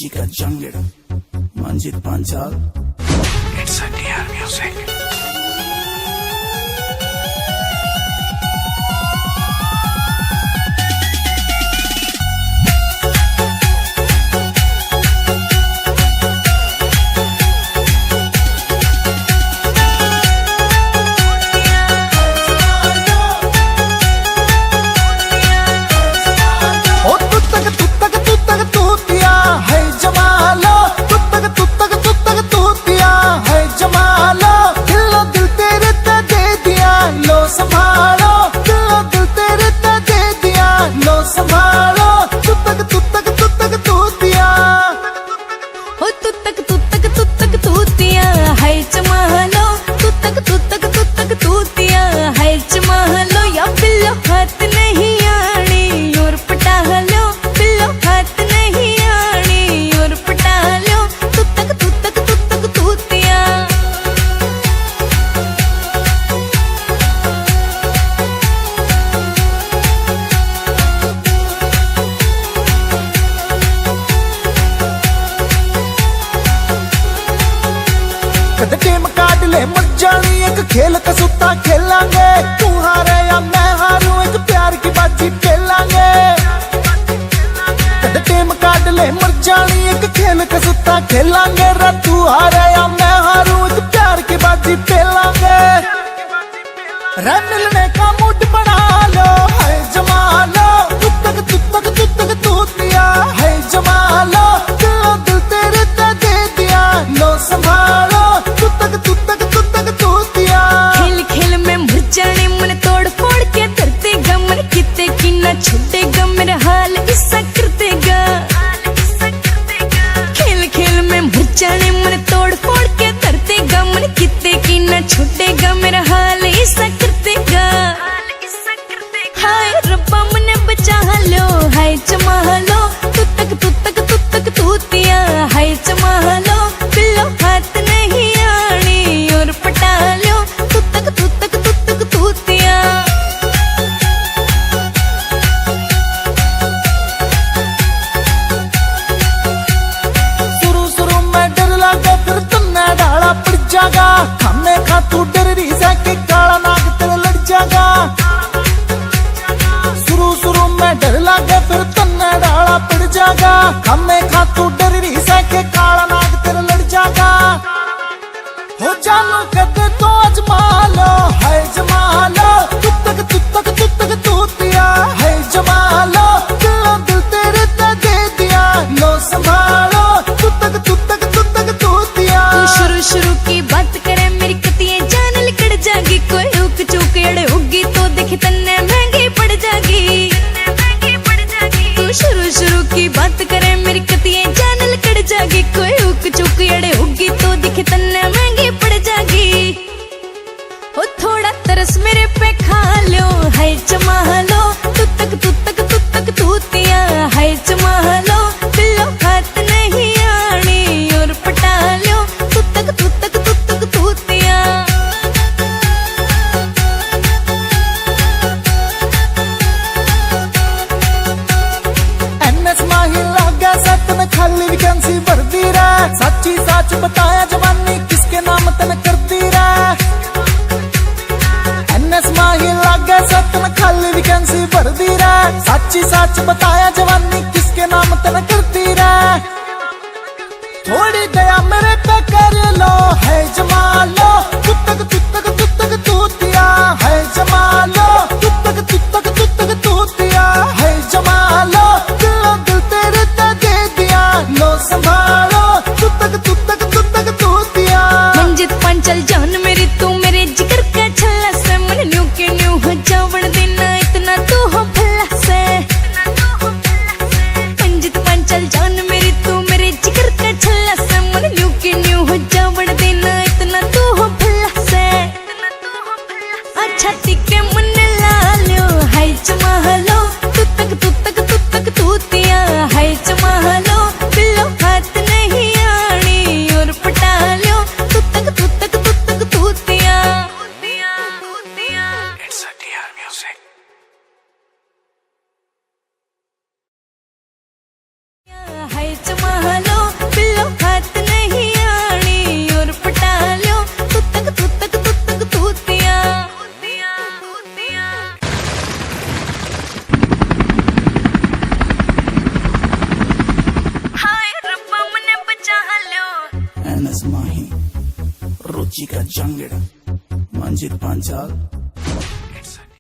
Chica Jungle, Manjit Panchal. It's a DR music. Game काट ले मर जानी एक खेल कसूता खेलांगे, तू हारे या मैं हारूं एक प्यार की बाजी खेलांगे। गेम काट ले मर जानी एक खेल कसूता खेलांगे, रे तू हारे या मैं हारूं एक प्यार की बाजी खेलांगे। रे मिलने का मूड बना लो है जमा लो, तू तक तूतिया है जमा लो, दिल तेरे ते दे दिया लो संभालो। खेल खेल में मर जाने मन तोड़ फोड़ के धरतेगा, मन किते की ना छूटेगा मेरा हाल ऐसा कर देगा। खेल खेल में मर जाने मन तोड़ फोड़ के धरतेगा, मन किते की ना छूटेगा मेरा हाल ऐसा कर देगा। हाय रब्बा मने बचा लो हाय जमा लो, तू तक तूतिया हाय जमा लो, पिल्लो हाथ नहीं आनी और पटा लो, तू तक तूतिया। शुरू में डर लगा फिर तन्ने डाला पड़ जागा, खाने खा तू डर रही से के काला नाग तेरे लड़ जागा। शुरू में डर लगा फिर तन्ने डाला पड़ जागा, खाने खा तू डर रही से के काला नाग तेरे लड़ जागा। हो जानू कहते तो अजमा लो है जमा लो, तू तक तूतिया है जमा लो, दिल तेरे ते दे दिया लो संभालो, तू तक तूतिया। तू शुरू की बात करे मेरी कतिये जान लिकड़ जागी, कोई उक चूक अड़े होगी तो देख तन्ने महंगी पड़ जागी। तू शुरू की बात करे मेरी कतिये जान लिकड़ जागी, कोई उक चूक अड़े होगी तो देख तन्ने महंगी पड़ जागी। हो थोड़ा तरस मेरे पे खा लो है जमा लो, तू तक तूतिया है जमा लो, पिल्लो हाथ नहीं आनी और पटा लो, तू तक तूतिया। एनएस माही लागा सतन खाली वैकेंसी भरती रहा, सच्ची सच बताया जवानी किसके नाम तन करती रहा। एनएस माही लागा सतन खाली वैकेंसी भरती रहा, सच्ची सच बताया जवानी किसके नाम तन करती रहा। थोड़ी दया मेरे पे कर लो है जमा लो, तू तक तूतिया है जमा लो, तू तक तूतिया है जमा लो, दिल तेरे ते दे दिया लो संभालो, तू तक तूतिया। मंजित पंचल जान मेरी तू मेरे जिगर का छल्ला से, मन न्यू के न्यू हो जावण देना इतना तू हो भला से। मंजित पंचल जान मेरी तू मेरे जिगर का छल्ला से, मन न्यू के न्यू हो जावण देना इतना तू हो भला से। अच्छा तिके मन ला लो है जमा लो, तू तक तूतिया है जमा लो, पिल्लो हाथ नहीं आनी और पटा लो, तू तक माही रुचि का जंगड़ मंजित पांचाल